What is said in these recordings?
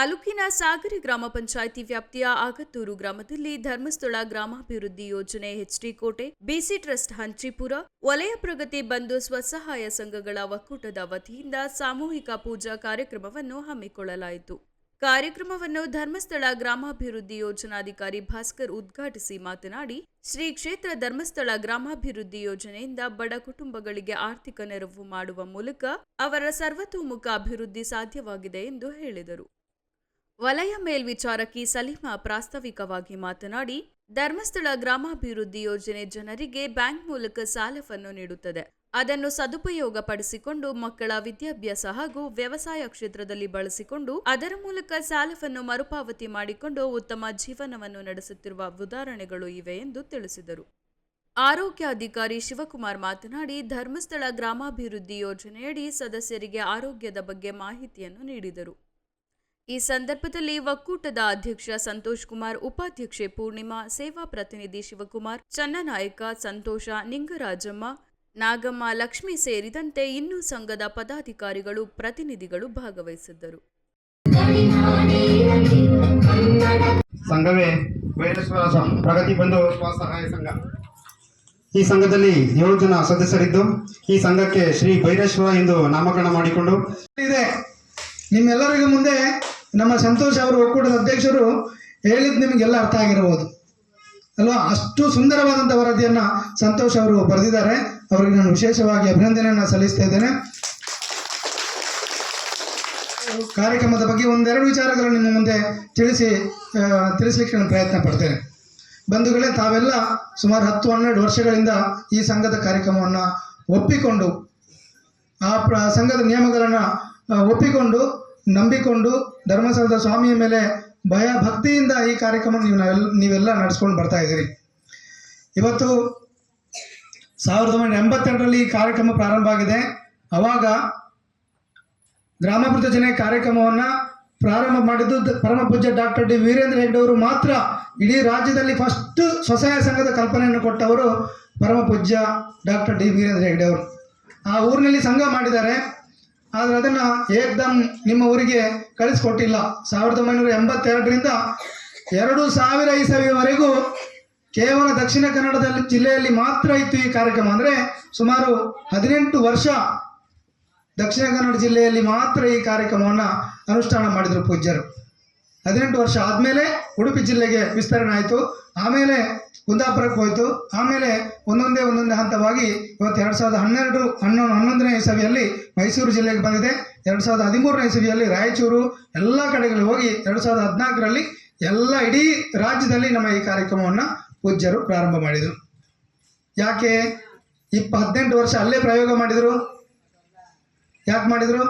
ತಾಲೂಕಿನ ಸಾಗರಿ ಗ್ರಾಮ ಪಂಚಾಯಿತಿ ವ್ಯಾಪ್ತಿಯ ಆಗತ್ತೂರು ಗ್ರಾಮದಲ್ಲಿ ಧರ್ಮಸ್ಥಳ ಗ್ರಾಮಾಭಿವೃದ್ಧಿ ಯೋಜನೆ ಎಚ್ಡಿ ಕೋಟೆ, ಬಿಸಿ ಟ್ರಸ್ಟ್ ಹಂಚಿಪುರ, ವಲಯ ಪ್ರಗತಿ ಬಂಧು ಸ್ವಸಹಾಯ ಸಂಘಗಳ ಒಕ್ಕೂಟದ ವತಿಯಿಂದ ಸಾಮೂಹಿಕ ಪೂಜಾ ಕಾರ್ಯಕ್ರಮವನ್ನು ಹಮ್ಮಿಕೊಳ್ಳಲಾಯಿತು. ಕಾರ್ಯಕ್ರಮವನ್ನು ಧರ್ಮಸ್ಥಳ ಗ್ರಾಮಾಭಿವೃದ್ಧಿ ಯೋಜನಾಧಿಕಾರಿ ಭಾಸ್ಕರ್ ಉದ್ಘಾಟಿಸಿ ಮಾತನಾಡಿ, ಶ್ರೀ ಕ್ಷೇತ್ರ ಧರ್ಮಸ್ಥಳ ಗ್ರಾಮಾಭಿವೃದ್ಧಿ ಯೋಜನೆಯಿಂದ ಬಡ ಕುಟುಂಬಗಳಿಗೆ ಆರ್ಥಿಕ ನೆರವು ಮಾಡುವ ಮೂಲಕ ಅವರ ಸರ್ವತೋಮುಖ ಅಭಿವೃದ್ಧಿ ಸಾಧ್ಯವಾಗಿದೆ ಎಂದು ಹೇಳಿದರು. ವಲಯ ಮೇಲ್ವಿಚಾರಕಿ ಸಲೀಮಾ ಪ್ರಾಸ್ತಾವಿಕವಾಗಿ ಮಾತನಾಡಿ, ಧರ್ಮಸ್ಥಳ ಗ್ರಾಮಾಭಿವೃದ್ಧಿ ಯೋಜನೆ ಜನರಿಗೆ ಬ್ಯಾಂಕ್ ಮೂಲಕ ಸಾಲವನ್ನು ನೀಡುತ್ತದೆ. ಅದನ್ನು ಸದುಪಯೋಗಪಡಿಸಿಕೊಂಡು ಮಕ್ಕಳ ವಿದ್ಯಾಭ್ಯಾಸ ಹಾಗೂ ವ್ಯವಸಾಯ ಕ್ಷೇತ್ರದಲ್ಲಿ ಬಳಸಿಕೊಂಡು ಅದರ ಮೂಲಕ ಸಾಲವನ್ನು ಮರುಪಾವತಿ ಮಾಡಿಕೊಂಡು ಉತ್ತಮ ಜೀವನವನ್ನು ನಡೆಸುತ್ತಿರುವ ಉದಾಹರಣೆಗಳು ಇವೆ ಎಂದು ತಿಳಿಸಿದರು. ಆರೋಗ್ಯಾಧಿಕಾರಿ ಶಿವಕುಮಾರ್ ಮಾತನಾಡಿ, ಧರ್ಮಸ್ಥಳ ಗ್ರಾಮಾಭಿವೃದ್ಧಿ ಯೋಜನೆಯಡಿ ಸದಸ್ಯರಿಗೆ ಆರೋಗ್ಯದ ಬಗ್ಗೆ ಮಾಹಿತಿಯನ್ನು ನೀಡಿದರು. ಈ ಸಂದರ್ಭದಲ್ಲಿ ಒಕ್ಕೂಟದ ಅಧ್ಯಕ್ಷ ಸಂತೋಷ್ ಕುಮಾರ್, ಉಪಾಧ್ಯಕ್ಷೆ ಪೂರ್ಣಿಮಾ, ಸೇವಾ ಪ್ರತಿನಿಧಿ ಶಿವಕುಮಾರ್, ಚನ್ನನಾಯಕ, ಸಂತೋಷ, ನಿಂಗರಾಜಮ್ಮ, ನಾಗಮ್ಮ, ಲಕ್ಷ್ಮಿ ಸೇರಿದಂತೆ ಇನ್ನೂ ಸಂಘದ ಪದಾಧಿಕಾರಿಗಳು, ಪ್ರತಿನಿಧಿಗಳು ಭಾಗವಹಿಸಿದ್ದರು. ಸಂಘವೇ ಬೈರೇಶ್ವರ ಪ್ರಗತಿ ಬಂಧು ಸ್ವಸಹಾಯ ಸಂಘ. ಈ ಸಂಘದಲ್ಲಿ 7 ಜನ ಸದಸ್ಯರಿದ್ದು ಈ ಸಂಘಕ್ಕೆ ಶ್ರೀ ಬೈರೇಶ್ವರ ಎಂದು ನಾಮಕರಣ ಮಾಡಿಕೊಂಡು ಇದೆ. ನಿಮ್ಮೆಲ್ಲರಿಗೂ ಮುಂದೆ ನಮ್ಮ ಸಂತೋಷ್ ಅವರು, ಒಕ್ಕೂಟದ ಅಧ್ಯಕ್ಷರು, ಹೇಳಿದ್ದು ನಿಮಗೆಲ್ಲ ಅರ್ಥ ಆಗಿರಬಹುದು ಅಲ್ವಾ? ಅಷ್ಟು ಸುಂದರವಾದಂಥ ವರದಿಯನ್ನು ಸಂತೋಷ್ ಅವರು ಬರೆದಿದ್ದಾರೆ. ಅವರಿಗೆ ನಾನು ವಿಶೇಷವಾಗಿ ಅಭಿನಂದನೆಯನ್ನು ಸಲ್ಲಿಸ್ತಾ ಇದ್ದೇನೆ. ಕಾರ್ಯಕ್ರಮದ ಬಗ್ಗೆ ಒಂದೆರಡು ವಿಚಾರಗಳನ್ನು ನಿಮ್ಮ ಮುಂದೆ ತಿಳಿಸಲಿಕ್ಕೆ ನಾನು ಪ್ರಯತ್ನ ಪಡ್ತೇನೆ. ಬಂಧುಗಳೇ, ತಾವೆಲ್ಲ ಸುಮಾರು 10-12 ವರ್ಷಗಳಿಂದ ಈ ಸಂಘದ ಕಾರ್ಯಕ್ರಮವನ್ನು ಒಪ್ಪಿಕೊಂಡು, ಆ ಸಂಘದ ನಿಯಮಗಳನ್ನು ಒಪ್ಪಿಕೊಂಡು, ನಂಬಿಕೊಂಡು, ಧರ್ಮಸ್ಥಳದ ಸ್ವಾಮಿಯ ಮೇಲೆ ಭಯ ಭಕ್ತಿಯಿಂದ ಈ ಕಾರ್ಯಕ್ರಮ ನೀವೆಲ್ಲ ನಡೆಸ್ಕೊಂಡು ಬರ್ತಾ ಇದ್ದೀರಿ. ಇವತ್ತು 1982ರಲ್ಲಿ ಈ ಕಾರ್ಯಕ್ರಮ ಪ್ರಾರಂಭ ಆಗಿದೆ. ಆವಾಗ ಗ್ರಾಮಾಭಿವೃದ್ಧಿ ಯೋಜನೆ ಕಾರ್ಯಕ್ರಮವನ್ನು ಪ್ರಾರಂಭ ಮಾಡಿದ್ದು ಪರಮ ಪೂಜ್ಯ ಡಾಕ್ಟರ್ ಡಿ ವೀರೇಂದ್ರ ಹೆಗ್ಡೆ ಅವರು ಮಾತ್ರ. ಇಡೀ ರಾಜ್ಯದಲ್ಲಿ ಫಸ್ಟ್ ಸ್ವಸಹಾಯ ಸಂಘದ ಕಲ್ಪನೆಯನ್ನು ಕೊಟ್ಟವರು ಪರಮ ಪೂಜ್ಯ ಡಾಕ್ಟರ್ ಡಿ ವೀರೇಂದ್ರ ಹೆಗ್ಡೆ ಅವರು. ಆ ಊರಿನಲ್ಲಿ ಸಂಘ ಮಾಡಿದ್ದಾರೆ, ಆದರೆ ಅದನ್ನು ಏಕ್ದಮ್ ನಿಮ್ಮ ಊರಿಗೆ ಕಳಿಸ್ಕೊಟ್ಟಿಲ್ಲ. 1982ರಿಂದ 2000 ಇಸವಿವರೆಗೂ ಕೇವಲ ದಕ್ಷಿಣ ಕನ್ನಡದಲ್ಲಿ ಜಿಲ್ಲೆಯಲ್ಲಿ ಮಾತ್ರ ಇತ್ತು ಈ ಕಾರ್ಯಕ್ರಮ. ಅಂದರೆ ಸುಮಾರು 18 ವರ್ಷ ದಕ್ಷಿಣ ಕನ್ನಡ ಜಿಲ್ಲೆಯಲ್ಲಿ ಮಾತ್ರ ಈ ಕಾರ್ಯಕ್ರಮವನ್ನು ಅನುಷ್ಠಾನ ಮಾಡಿದರು ಪೂಜ್ಯರು. 18 ವರ್ಷ ಆದಮೇಲೆ ಉಡುಪಿ ಜಿಲ್ಲೆಗೆ ವಿಸ್ತರಣೆ ಆಯಿತು, ಆಮೇಲೆ ಕುಂದಾಪುರಕ್ಕೆ ಹೋಯಿತು, ಆಮೇಲೆ ಒಂದೊಂದೇ ಹಂತವಾಗಿ ಇವತ್ತು 2011ನೇ ಇಸವಿಯಲ್ಲಿ ಮೈಸೂರು ಜಿಲ್ಲೆಗೆ ಬಂದಿದೆ. 2013ನೇ ಇಸವಿಯಲ್ಲಿ ರಾಯಚೂರು ಎಲ್ಲ ಕಡೆಗಳು ಹೋಗಿ 2014ರಲ್ಲಿ ಎಲ್ಲ ಇಡೀ ರಾಜ್ಯದಲ್ಲಿ ನಮ್ಮ ಈ ಕಾರ್ಯಕ್ರಮವನ್ನು ಪೂಜ್ಯರು ಪ್ರಾರಂಭ ಮಾಡಿದರು. ಯಾಕೆ 18 ವರ್ಷ ಅಲ್ಲೇ ಪ್ರಯೋಗ ಮಾಡಿದರು? ಯಾಕೆ ಮಾಡಿದರು?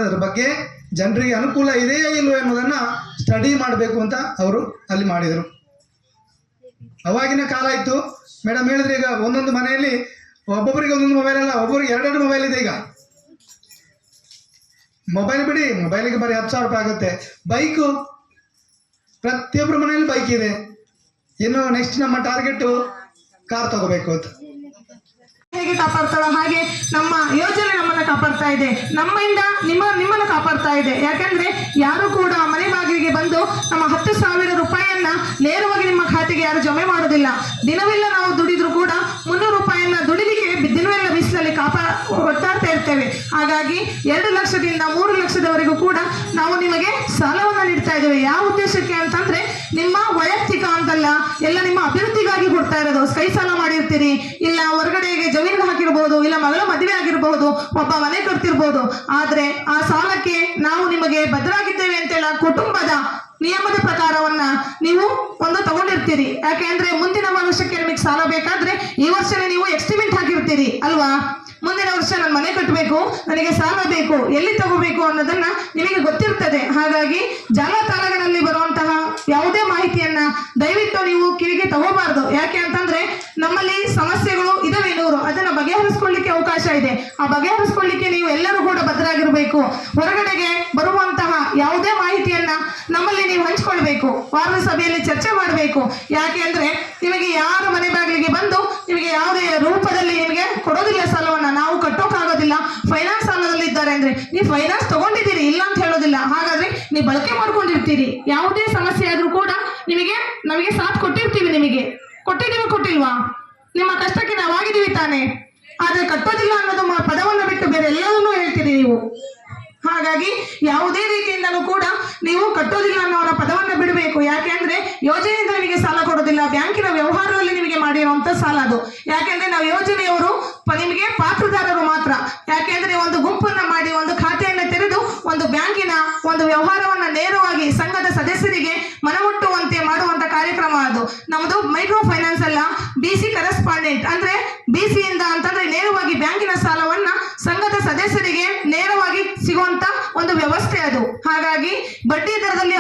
ಅದರ ಬಗ್ಗೆ ಜನರಿಗೆ ಅನುಕೂಲ ಇದೆಯೋ ಇಲ್ಲವೋ ಎನ್ನುವುದನ್ನು ಸ್ಟಡಿ ಮಾಡಬೇಕು ಅಂತ ಅವರು ಅಲ್ಲಿ ಮಾಡಿದರು. ಅವಾಗಿನ ಕಾಲ ಇತ್ತು. ಮೇಡಮ್ ಹೇಳಿದ್ರೆ, ಈಗ ಒಂದೊಂದು ಮನೆಯಲ್ಲಿ ಒಬ್ಬೊಬ್ಬರಿಗೆ ಒಂದೊಂದು ಮೊಬೈಲ್ ಅಲ್ಲ, ಒಬ್ಬರಿಗೆ 2 ಮೊಬೈಲ್ ಇದೆ. ಈಗ ಮೊಬೈಲ್ ಬಿಡಿ, ಮೊಬೈಲಿಗೆ ಬರೀ 10,000 ರೂಪಾಯಿ ಆಗುತ್ತೆ. ಬೈಕು ಪ್ರತಿಯೊಬ್ಬರ ಮನೆಯಲ್ಲಿ ಬೈಕ್ ಇದೆ. ಇನ್ನು ನೆಕ್ಸ್ಟ್ ನಮ್ಮ ಟಾರ್ಗೆಟು ಕಾರ್ ತಗೋಬೇಕು ಅಂತ. ಹೇಗೆ ಕಾಪಾಡ್ತಾಳೋ ಹಾಗೆ ನಮ್ಮ ಯೋಜನೆ ನಮ್ಮನ್ನು ಕಾಪಾಡ್ತಾ ಇದೆ, ನಮ್ಮಿಂದ ನಿಮ್ಮನ್ನು ಕಾಪಾಡ್ತಾ ಇದೆ. ಯಾಕಂದ್ರೆ ಯಾರು ಕೂಡ ಮನೆ ಬಾಗಿಲಿಗೆ ಬಂದು ನಮ್ಮ 10,000 ರೂಪಾಯಿಯನ್ನ ನೇರವಾಗಿ ನಿಮ್ಮ ಖಾತೆಗೆ ಯಾರು ಜಮೆ ಮಾಡೋದಿಲ್ಲ. ದಿನವೆಲ್ಲ ನಾವು ದುಡಿದ್ರು ಕೂಡ 300 ರೂಪಾಯಿಯನ್ನ ದುಡಿಲಿಕ್ಕೆ ದಿನವೆಲ್ಲ ಬಿಸಿಲಲ್ಲಿ ಒಟ್ಟಾಡ್ತಾ ಇರ್ತೇವೆ. ಹಾಗಾಗಿ 2 ಲಕ್ಷದಿಂದ 3 ಲಕ್ಷದವರೆಗೂ ಕೂಡ ನಾವು ನಿಮಗೆ ಸಾಲವನ್ನು ನೀಡ್ತಾ ಇದ್ದೇವೆ. ಯಾವ ಉದ್ದೇಶಕ್ಕೆ ಅಂತಂದ್ರೆ ನಿಮ್ಮ ವೈಯಕ್ತಿಕ ಅಂತಲ್ಲ, ಎಲ್ಲ ನಿಮ್ಮ ಅಭಿವೃದ್ಧಿಗಾಗಿ ಕೊಡ್ತಾ ಇರೋದು. ಕೈ ಸಾಲ ಮಾಡಿರ್ತೀರಿ, ಇಲ್ಲ ಹೊರಗಡೆಗೆ ಜಮೀನು ಹಾಕಿರ್ಬೋದು, ಇಲ್ಲ ಮಗಳ ಮದುವೆ ಆಗಿರ್ಬಹುದು, ಒಬ್ಬ ಮನೆ ಕಟ್ತಿರ್ಬೋದು. ಆದ್ರೆ ಆ ಸಾಲಕ್ಕೆ ನಾವು ನಿಮಗೆ ಬದ್ಧರಾಗಿದ್ದೇವೆ ಅಂತೆಲ್ಲ ಕುಟುಂಬದ ನಿಯಮದ ಪ್ರಕಾರವನ್ನ ನೀವು ಒಂದು ತಗೊಂಡಿರ್ತೀರಿ. ಯಾಕೆ ಅಂದ್ರೆ ಮುಂದಿನ ವರ್ಷಕ್ಕೆ ನಿಮಗೆ ಸಾಲ ಬೇಕಾದ್ರೆ ಈ ವರ್ಷನೇ ನೀವು ಎಸ್ಟಿಮೇಟ್ ಹಾಕಿರ್ತೀರಿ ಅಲ್ವಾ? ಮುಂದಿನ ವರ್ಷ ನಾನು ಮನೆ ಕಟ್ಟಬೇಕು, ನನಗೆ ಸಾಲ ಬೇಕು, ಎಲ್ಲಿ ತಗೋಬೇಕು ಅನ್ನೋದನ್ನ ನಿಮಗೆ ಗೊತ್ತಿರ್ತದೆ. ಹಾಗಾಗಿ ಜಾಲತಾಣಗಳಲ್ಲಿ ಬರುವಂತಹ ಯಾವುದೇ ಮಾಹಿತಿಯನ್ನ ದಯವಿಟ್ಟು ನೀವು ಕಿವಿಗೆ ತಗೋಬಾರ್ದು. ಯಾಕೆ ಅಂತಂದ್ರೆ ನಮ್ಮಲ್ಲಿ ಸಮಸ್ಯೆಗಳು ಇದಾವೆ 100, ಅದನ್ನ ಬಗೆಹರಿಸ್ಕೊಳ್ಳಿಕ್ಕೆ ಅವಕಾಶ ಇದೆ. ಆ ಬಗೆಹರಿಸ್ಕೊಳ್ಳಿಕ್ಕೆ ನೀವು ಎಲ್ಲರೂ ಕೂಡ ಬದ್ಧರಾಗಿರ್ಬೇಕು. ಹೊರಗಡೆಗೆ ಬರುವಂತಹ ಯಾವುದೇ ಮಾಹಿತಿಯನ್ನ ನಮ್ಮಲ್ಲಿ ನೀವು ಹಂಚ್ಕೊಳ್ಬೇಕು, ವಾರದ ಸಭೆಯಲ್ಲಿ ಚರ್ಚೆ ಮಾಡಬೇಕು. ಯಾಕೆ ಅಂದ್ರೆ ನಿಮಗೆ ಯಾರ ಮನೆ ಬಾಗಿಲಿಗೆ ಬಂದು ನಿಮಗೆ ಯಾವುದೇ ರೂಪದಲ್ಲಿ ನಿಮಗೆ ಕೊಡೋದಿಲ್ಲ ಸಾಲವನ್ನ, ನಾವು ಕಟ್ಟೋಕ್ಕಾಗೋದಿಲ್ಲ, ಫೈನಾನ್ಸ್ ಸಾಲದಲ್ಲಿ ಇದ್ದಾರೆ ಅಂದ್ರೆ ನೀವು ಫೈನಾನ್ಸ್ ತಗೊಂಡಿದ್ದೀರಿ ಇಲ್ಲ ಅಂತ ಹೇಳೋದಿಲ್ಲ. ಹಾಗಾದ್ರೆ ನೀವು ಬಳಕೆ ಮಾಡ್ಕೊಂಡಿರ್ತೀರಿ. ಯಾವುದೇ ಸಮಸ್ಯೆ ಆದರೂ ಕೂಡ ನಮಗೆ ಸಾಥ್ ಕೊಟ್ಟಿರ್ತೀವಿ. ನಿಮಗೆ ಕೊಟ್ಟಿಲ್ವಾ? ನಿಮ್ಮ ಕಷ್ಟಕ್ಕೆ ನಾವಾಗಿದ್ದೀವಿ ತಾನೆ. ಆದರೆ ಕಟ್ಟೋದಿಲ್ಲ ಅನ್ನೋದು ಪದವನ್ನು ಬಿಟ್ಟು ಬೇರೆ ಎಲ್ಲವನ್ನೂ ಹೇಳ್ತೀರಿ ನೀವು. ಹಾಗಾಗಿ ಯಾವುದೇ ರೀತಿಯಿಂದಲೂ ಕೂಡ ನೀವು ಕಟ್ಟೋದಿಲ್ಲ ಅನ್ನೋ ಪದವನ್ನು ಬಿಡಬೇಕು. ಯಾಕೆಂದ್ರೆ ಯೋಜನೆಯಿಂದ ನಿಮಗೆ ಸಾಲ ಕೊಡೋದಿಲ್ಲ, ಬ್ಯಾಂಕಿನ ವ್ಯವಹಾರದಲ್ಲಿ ನಿಮಗೆ ಮಾಡಿರುವಂತ ಸಾಲ ಅದು. ಯಾಕೆಂದ್ರೆ ನಾವು ಯೋಜನೆಯವರು ನಿಮಗೆ ಪಾತ್ರದಾರರು ಮಾತ್ರ. ಯಾಕೆಂದ್ರೆ ಒಂದು ಗುಂಪನ್ನ ಮಾಡಿ ಒಂದು ಖಾತೆಯನ್ನು ತೆರೆದು ಒಂದು ಬ್ಯಾಂಕಿನ ಒಂದು ವ್ಯವಹಾರವನ್ನ ನೇರವಾಗಿ ಸಂಘದ ಸದಸ್ಯರಿಗೆ ಮನಮುಟ್ಟುವಂತೆ ಮಾಡುವಂತ ಕಾರ್ಯಕ್ರಮ ಅದು. ನಮ್ಮದು ಮೈಕ್ರೋ ಫೈನಾನ್ಸ್ ಅಲ್ಲ, BC ಕರೆಸ್ಪಾಂಡೆಂಟ್ ಅಂದ್ರೆ BCಯಿಂದ ಅಂತಂದ್ರೆ ನೇರವಾಗಿ ಬ್ಯಾಂಕಿನ ಸಾಲವನ್ನ ಸಂಘದ ಸದಸ್ಯರಿಗೆ ನೇರವಾಗಿ ಸಿಗುವಂತ ಒಂದು ವ್ಯವಸ್ಥೆ ಅದು. ಹಾಗಾಗಿ ಬಡ್ಡಿ ದರದಲ್ಲಿ